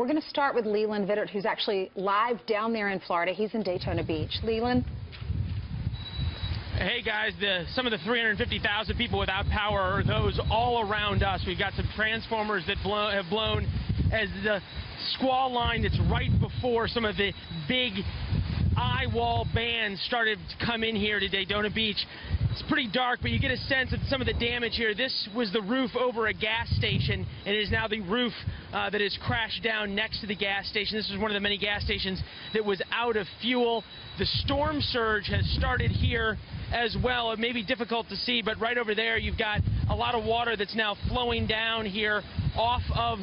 We're going to start with Leland Vittert, who's actually live down there in Florida. He's in Daytona Beach. Leland? Hey guys, some of the 350,000 people without power are those all around us. We've got some transformers that have blown as the squall line that's right before some of the big eye wall bands started to come in here to Daytona Beach. It's pretty dark, but you get a sense of some of the damage here. This was the roof over a gas station, and it is now the roof that has crashed down next to the gas station. This is one of the many gas stations that was out of fuel. The storm surge has started here as well. It may be difficult to see, but right over there you've got a lot of water that's now flowing down here off of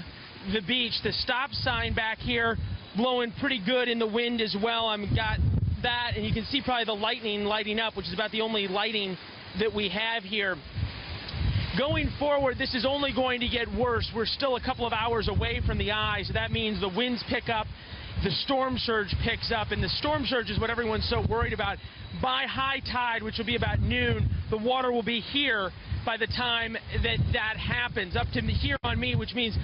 the beach. The stop sign back here blowing pretty good in the wind as well. I've got that, and you can see probably the lightning lighting up, which is about the only lighting that we have here. Going forward, this is only going to get worse. We're still a couple of hours away from the eye, so that means the winds pick up, the storm surge picks up, and the storm surge is what everyone's so worried about. By high tide, which will be about noon, the water will be here by the time that happens, up to here on me, which means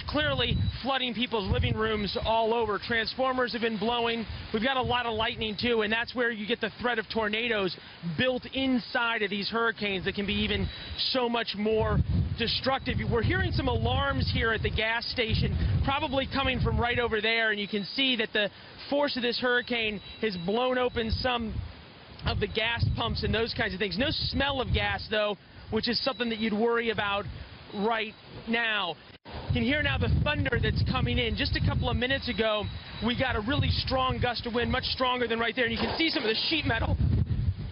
clearly flooding people's living rooms all over. Transformers have been blowing. We've got a lot of lightning too, and that's where you get the threat of tornadoes built inside of these hurricanes that can be even so much more destructive. We're hearing some alarms here at the gas station, probably coming from right over there, and you can see that the force of this hurricane has blown open some of the gas pumps and those kinds of things. No smell of gas, though, which is something that you'd worry about right now. You can hear now the thunder that's coming in. Just a couple of minutes ago, we got a really strong gust of wind, much stronger than right there. And you can see some of the sheet metal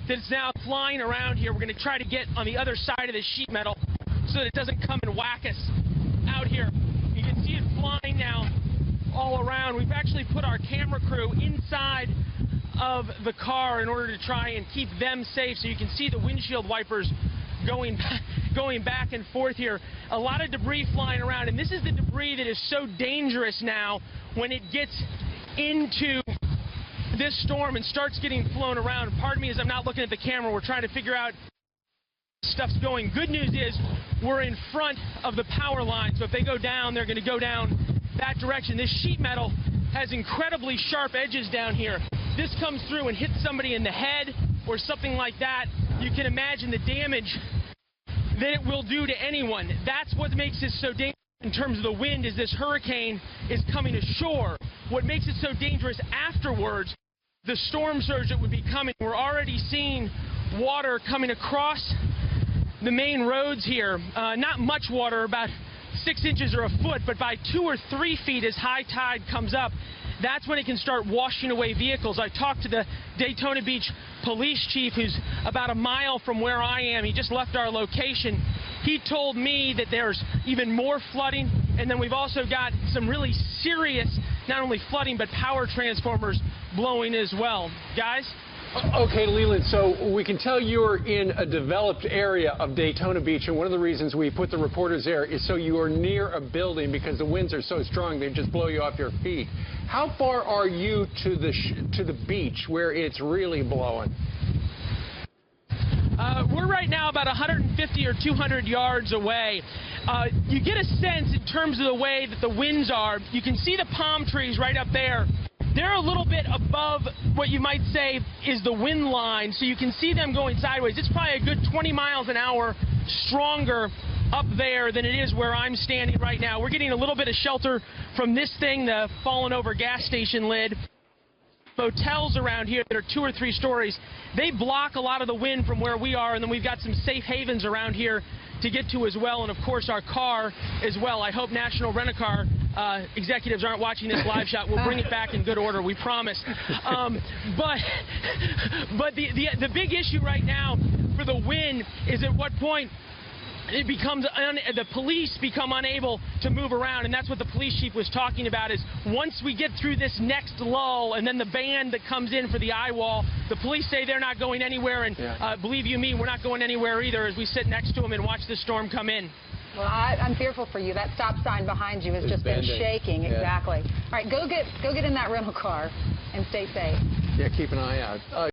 that's now flying around here. We're going to try to get on the other side of the sheet metal so that it doesn't come and whack us out here. You can see it flying now all around. We've actually put our camera crew inside of the car in order to try and keep them safe, so you can see the windshield wipers going back and forth here. A lot of debris flying around, and this is the debris that is so dangerous now when it gets into this storm and starts getting flown around. Pardon me as I'm not looking at the camera. We're trying to figure out stuff's going. Good news is we're in front of the power line, so if they go down, they're going to go down that direction. This sheet metal has incredibly sharp edges down here. This comes through and hits somebody in the head or something like that, you can imagine the damage that it will do to anyone. That's what makes this so dangerous in terms of the wind, is this hurricane is coming ashore. What makes it so dangerous afterwards, the storm surge that would be coming. We're already seeing water coming across the main roads here. Not much water, about 6 inches or a foot, but by 2 or 3 feet as high tide comes up, that's when it can start washing away vehicles. I talked to the Daytona Beach police chief, who's about a mile from where I am. He just left our location. He told me that there's even more flooding, and then we've also got some really serious, not only flooding, but power transformers blowing as well. Guys? Okay, Leland, so we can tell you're in a developed area of Daytona Beach, and one of the reasons we put the reporters there is so you are near a building, because the winds are so strong they just blow you off your feet. How far are you to the beach where it's really blowing? We're right now about 150 or 200 yards away. You get a sense in terms of the way that the winds are. You can see the palm trees right up there. They're a little bit above what you might say is the wind line, so you can see them going sideways. It's probably a good 20 miles an hour stronger up there than it is where I'm standing right now. We're getting a little bit of shelter from this thing, the fallen over gas station lid. Motels around here that are 2 or 3 stories, they block a lot of the wind from where we are, and then we've got some safe havens around here to get to as well, and of course our car as well. I hope National Rent-A-Car executives aren't watching this live shot. We'll bring it back in good order, we promise. But the big issue right now for the wind is at what point it becomes the police become unable to move around, and that's what the police chief was talking about, is once we get through this next lull and then the band that comes in for the eye wall, the police say they're not going anywhere, and believe you me, we're not going anywhere either as we sit next to them and watch the storm come in. Well, I'm fearful for you. That stop sign behind you has just been shaking. Yeah. Exactly. All right, go get in that rental car and stay safe. Yeah, keep an eye out.